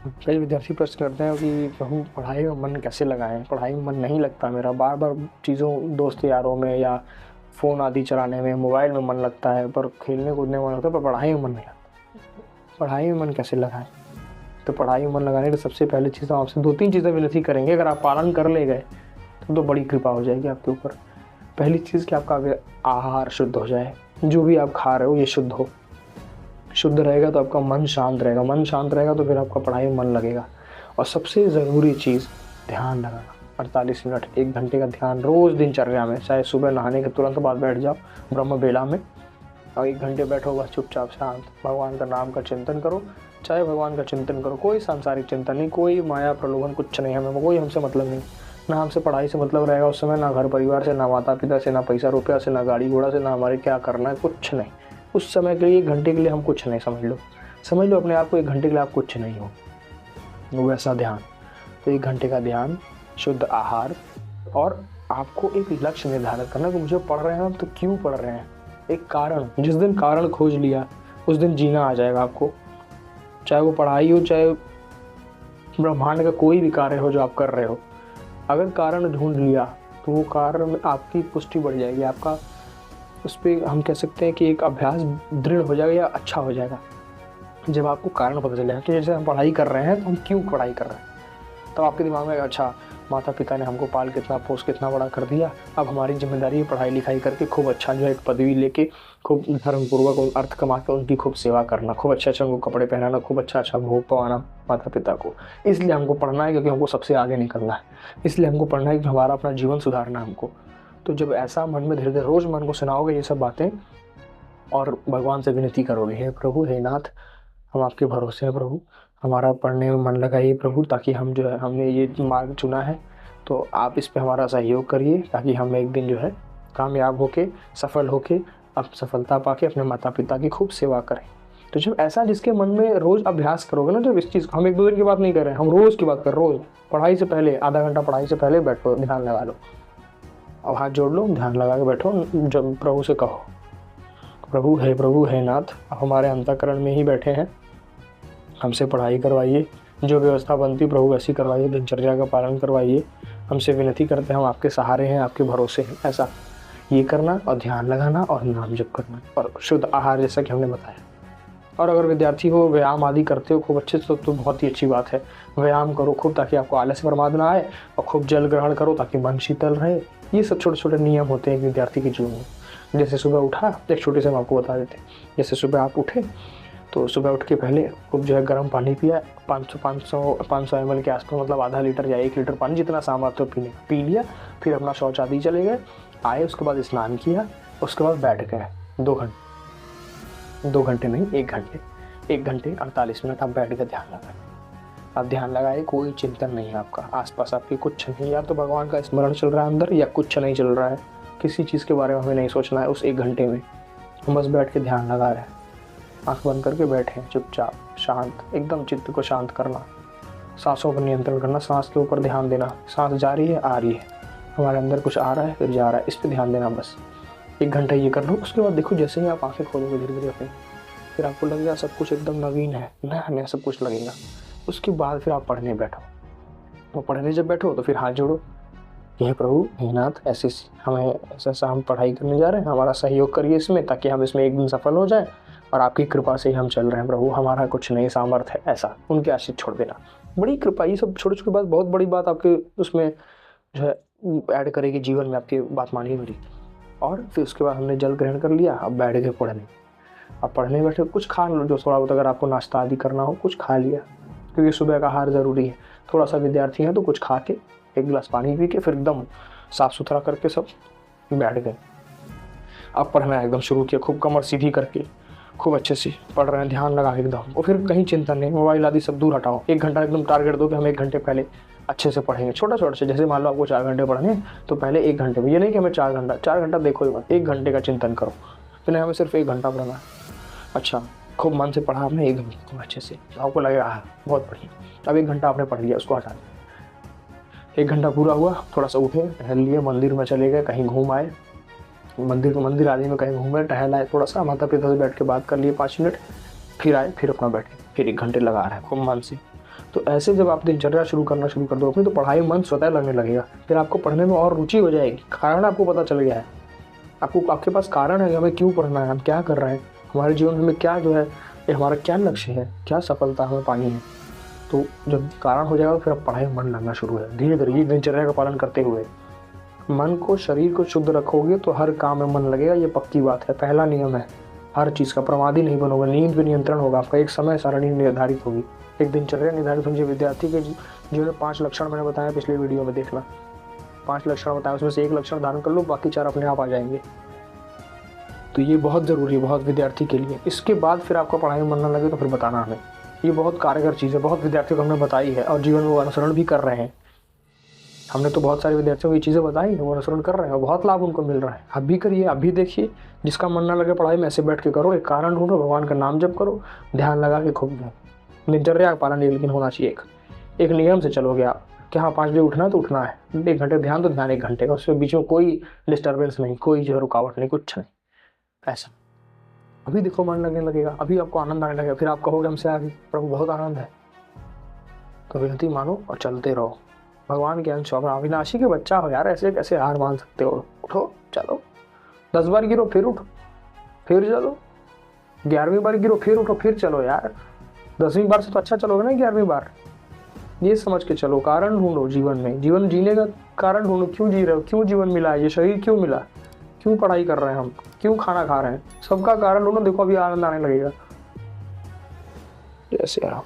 कई विद्यार्थी प्रश्न करते हैं कि प्रभु पढ़ाई में मन कैसे लगाएं, पढ़ाई में मन नहीं लगता मेरा, बार बार चीज़ों दोस्त यारों में या फ़ोन आदि चलाने में, मोबाइल में मन लगता है, पर खेलने कूदने में मन लगता है, पर पढ़ाई में मन नहीं लगता। पढ़ाई में मन कैसे लगाएं? तो पढ़ाई में मन लगाने की सबसे पहली चीज़ हम आपसे 2-3 चीज़ें विनती करेंगे। अगर आप पालन कर ले गए तो बड़ी कृपा हो जाएगी आपके ऊपर। पहली चीज़ कि आपका आहार शुद्ध हो जाए, जो भी आप खा रहे हो ये शुद्ध हो। शुद्ध रहेगा तो आपका मन शांत रहेगा, मन शांत रहेगा तो फिर आपका पढ़ाई में मन लगेगा। और सबसे ज़रूरी चीज़ ध्यान लगाना। 48 मिनट 1 घंटे का ध्यान रोज़ दिनचर्या में, चाहे सुबह नहाने के तुरंत बाद बैठ जाओ ब्रह्म बेला में और 1 घंटे बैठो, बस चुपचाप शांत भगवान का नाम का चिंतन करो। चाहे भगवान का चिंतन करो, कोई सांसारिक चिंतन नहीं, कोई माया प्रलोभन कुछ नहीं, हमें कोई हमसे मतलब नहीं। ना हमसे पढ़ाई से मतलब रहेगा उस समय, ना घर परिवार से, ना माता पिता से, ना पैसा रुपया से, ना गाड़ी घोड़ा से, ना हमारे क्या करना है, कुछ नहीं। उस समय के लिए 1 घंटे के लिए हम कुछ नहीं, समझ लो अपने आप को 1 घंटे के लिए आप कुछ नहीं हो। वैसा ध्यान, तो 1 घंटे का ध्यान, शुद्ध आहार, और आपको एक लक्ष्य निर्धारित करना कि मुझे पढ़ रहे हैं तो क्यों पढ़ रहे हैं। एक कारण, जिस दिन कारण खोज लिया उस दिन जीना आ जाएगा आपको। चाहे वो पढ़ाई हो, चाहे ब्रह्मांड का कोई भी कार्य हो जो आप कर रहे हो, अगर कारण ढूंढ लिया तो वो कारण में आपकी पुष्टि बढ़ जाएगी, आपका उस पर हम कह सकते हैं कि एक अभ्यास दृढ़ हो जाएगा या अच्छा हो जाएगा। जब आपको कारण पता चलेगा कि जैसे हम पढ़ाई कर रहे हैं तो हम क्यों पढ़ाई कर रहे हैं, तो आपके दिमाग में अच्छा माता पिता ने हमको पाल कितना पोस कितना बड़ा कर दिया, अब हमारी जिम्मेदारी है पढ़ाई लिखाई करके खूब अच्छा जो है एक पदवी लेके खूब धर्मपूर्वक अर्थ कमा के उनकी खूब सेवा करना, खूब अच्छे अच्छे उनको कपड़े पहनाना, खूब अच्छा भोग पवाना माता पिता को। इसलिए हमको पढ़ना है क्योंकि हमको सबसे आगे निकलना है, इसलिए हमको पढ़ना है कि हमारा अपना जीवन सुधारना है हमको। तो जब ऐसा मन में धीरे धीरे रोज़ मन को सुनाओगे ये सब बातें और भगवान से विनती करोगे, हे प्रभु हे नाथ हम आपके भरोसे हैं प्रभु, हमारा पढ़ने में मन लगाइए प्रभु, ताकि हम जो है हमने ये मार्ग चुना है तो आप इस पे हमारा सहयोग करिए, ताकि हम एक दिन जो है कामयाब होके सफल होके अब सफलता पाके अपने माता पिता की खूब सेवा करें। तो जब ऐसा जिसके मन में रोज़ अभ्यास करोगे ना, जब इस चीज़ हम 1-2 दिन की बात नहीं कर रहे हैं, हम रोज़ की बात कर रहे हैं। रोज़ पढ़ाई से पहले आधा घंटा पढ़ाई से पहले बैठो, ध्यान लगा लो, अब हाथ जोड़ लो, ध्यान लगा के बैठो, जब प्रभु से कहो प्रभु हे नाथ आप हमारे अंतःकरण में ही बैठे हैं, हमसे पढ़ाई करवाइए, जो व्यवस्था बनती प्रभु वैसी करवाइए, दिनचर्या का पालन करवाइए, हमसे विनती करते हैं, हम आपके सहारे हैं, आपके भरोसे हैं। ऐसा ये करना और ध्यान लगाना और नाम जप करना और शुद्ध आहार जैसा कि हमने बताया। और अगर विद्यार्थी हो व्यायाम आदि करते हो खूब अच्छे से तो बहुत ही अच्छी बात है, व्यायाम करो खूब ताकि आपको आलस्य बर्बाद ना आए, और खूब जल ग्रहण करो ताकि मन शीतल रहे। ये सब छोटे छोटे नियम होते हैं एक विद्यार्थी के जीवन में। जैसे सुबह उठा, एक छोटे से हम आपको बता देते हैं, जैसे सुबह आप उठे तो सुबह उठ के पहले खूब जो है गर्म पानी पिया, 500 ml के आसपास, मतलब आधा लीटर या 1 लीटर पानी, जितना सामर्थ्य हो पीने का पी लिया। फिर अपना शौच आदि चले गए, आए उसके बाद स्नान किया, उसके बाद बैठ गए 2 घंटे नहीं 1 घंटे 48 मिनट आप बैठ के ध्यान लगाए। आप ध्यान लगाए, कोई चिंतन नहीं है आपका, आसपास आपके कुछ नहीं, या तो भगवान का स्मरण चल रहा है अंदर या कुछ नहीं चल रहा है, किसी चीज़ के बारे में हमें नहीं सोचना है। उस 1 घंटे में हम बस बैठ के ध्यान लगा रहे हैं, आँख बंद करके बैठे चुपचाप शांत, एकदम चित्त को शांत करना, सांसों पर नियंत्रण करना, सांस के ऊपर ध्यान देना, सांस जा रही है आ रही है, हमारे अंदर कुछ आ रहा है फिर जा रहा है, इस पर ध्यान देना बस। 1 घंटा ये कर लो, उसके बाद देखो जैसे ही आप आंखें खोलोगे धीरे धीरे अपनी, फिर आपको लगेगा सब कुछ एकदम नवीन है, नया नया सब कुछ लगेगा। उसके बाद फिर आप पढ़ने बैठो, वो पढ़ने जब बैठो तो फिर हाथ जोड़ो, हे प्रभु हे नाथ ऐसे हमें ऐसा हम पढ़ाई करने जा रहे हैं, हमारा सहयोग करिए इसमें, ताकि हम इसमें एक दिन सफल हो जाएं, और आपकी कृपा से ही हम चल रहे हैं प्रभु, हमारा कुछ नहीं सामर्थ्य है, ऐसा उनके आशीष छोड़ देना। बड़ी कृपा, ये सब छोटी छोटी बात बहुत बड़ी बात आपके उसमें जो है ऐड करेगी जीवन में, आपकी बात मानिए मेरी। और फिर उसके बाद हमने जल ग्रहण कर लिया, अब बैठ गए पढ़ने। अब पढ़ने बैठे कुछ खा लो, जो थोड़ा बहुत अगर आपको नाश्ता आदि करना हो कुछ खा लिया, क्योंकि सुबह का आहार ज़रूरी है। थोड़ा सा विद्यार्थी है तो कुछ खा के 1 गिलास पानी पी के फिर एकदम साफ़ सुथरा करके सब बैठ गए। अब पढ़ना एकदम शुरू किया, खूब कमर सीधी करके खूब अच्छे से पढ़ रहे हैं, ध्यान लगा के एकदम, और फिर कहीं चिंता नहीं, मोबाइल आदि सब दूर हटाओ। 1 घंटा एकदम टारगेट दो कि हम 1 घंटे पहले अच्छे से पढ़ेंगे, छोटा छोटा से, जैसे मान लो आपको 4 घंटे पढ़ने तो पहले 1 घंटे में, ये नहीं कि हमें 4 घंटा देखो ही मत, 1 घंटे का चिंतन करो, तो नहीं हमें सिर्फ 1 घंटा पढ़ना है। अच्छा खूब मन से पढ़ा आपने 1 घंटे खूब अच्छे से, आपको लगेगा हाँ बहुत बढ़िया। अब 1 घंटा आपने पढ़ लिया, उसको हटा दिया। 1 घंटा पूरा हुआ, थोड़ा सा उठे, टहल लिए, मंदिर में चले गए, कहीं घूम आए, मंदिर आदि में कहीं घूमे, टहल आए, थोड़ा सा माता पिता से बैठ के बात कर लिए 5 मिनट, फिर आए, फिर अपना बैठे, फिर 1 घंटे लगा रहे हैं खूब मन से। तो ऐसे जब आप दिनचर्या शुरू कर दो अपनी, तो पढ़ाई मन स्वतः लगने लगेगा। फिर आपको पढ़ने में और रुचि हो जाएगी, कारण आपको पता चल गया है, आपके पास कारण है कि हमें क्यों पढ़ना है, हम क्या कर रहे हैं, हमारे जीवन में क्या जो है, ये हमारा क्या लक्ष्य है, क्या सफलता हमें पानी है। तो जब कारण हो जाएगा तो फिर अब पढ़ाई में मन लगना शुरू है। धीरे धीरे ये दिनचर्या का पालन करते हुए मन को, शरीर को शुद्ध रखोगे तो हर काम में मन लगेगा, ये पक्की बात है। पहला नियम है हर चीज़ का, प्रमादी नहीं बनोगे। नींद पे नियंत्रण होगा आपका, एक समय सारणी निर्धारित होगी, एक दिनचर्या निर्धारित होगी। विद्यार्थी के जीवन 5 लक्षण मैंने बताया पिछले वीडियो में, देखना 5 लक्षण बताया, उसमें से 1 लक्षण धारण कर लो, बाकी 4 अपने आप आ जाएंगे। तो ये बहुत ज़रूरी है, बहुत विद्यार्थी के लिए। इसके बाद फिर आपको पढ़ाई में मन न लगे तो फिर बताना हमें, ये बहुत कारगर चीज़ है, बहुत विद्यार्थियों को हमने बताई है और जीवन में वो अनुसरण भी कर रहे हैं। हमने तो बहुत सारे विद्यार्थियों को ये चीज़ें बताई है, वो अनुसरण कर रहे हैं और बहुत लाभ उनको मिल रहा है। आप भी करिए, आप भी देखिए। जिसका मन ना लगे पढ़ाई में, ऐसे बैठ के करो, एक कारण ढूंढो, भगवान का नाम जप करो, ध्यान लगा के खूब दिनचर्या का पालन लेकिन होना चाहिए। एक नियम से चलोगे आप कि हाँ 5 बजे उठना है तो उठना है, 1 घंटे ध्यान तो ध्यान 1 घंटे का, उसके बीच में कोई डिस्टर्बेंस नहीं, कोई जो है रुकावट नहीं, कुछ नहीं। ऐसा अभी देखो मन लगने लगेगा, अभी आपको आनंद आने लगेगा, फिर आप कहोगे हमसे आगे प्रभु बहुत आनंद है। तो विनती मानो और चलते रहो। भगवान के अंश हो, अविनाशी के बच्चा हो यार, ऐसे कैसे हार मान सकते हो। उठो, चलो, 10 बार गिरो फिर उठो, फिर चलो, 11वीं बार गिरो फिर उठो, फिर चलो यार। 10वीं बार से तो अच्छा चलोगे ना 11वीं बार। ये समझ के चलो, कारण ढूंढो जीवन में, जीवन जीने का कारण ढूंढो। क्यों जी रहे हो, क्यों जीवन मिला है, ये शरीर क्यों मिला, क्यों पढ़ाई कर रहे हैं हम, क्यों खाना खा रहे हैं, सबका कारण ढूंढो। देखो अभी आनंद आने लगेगा। जैसे यार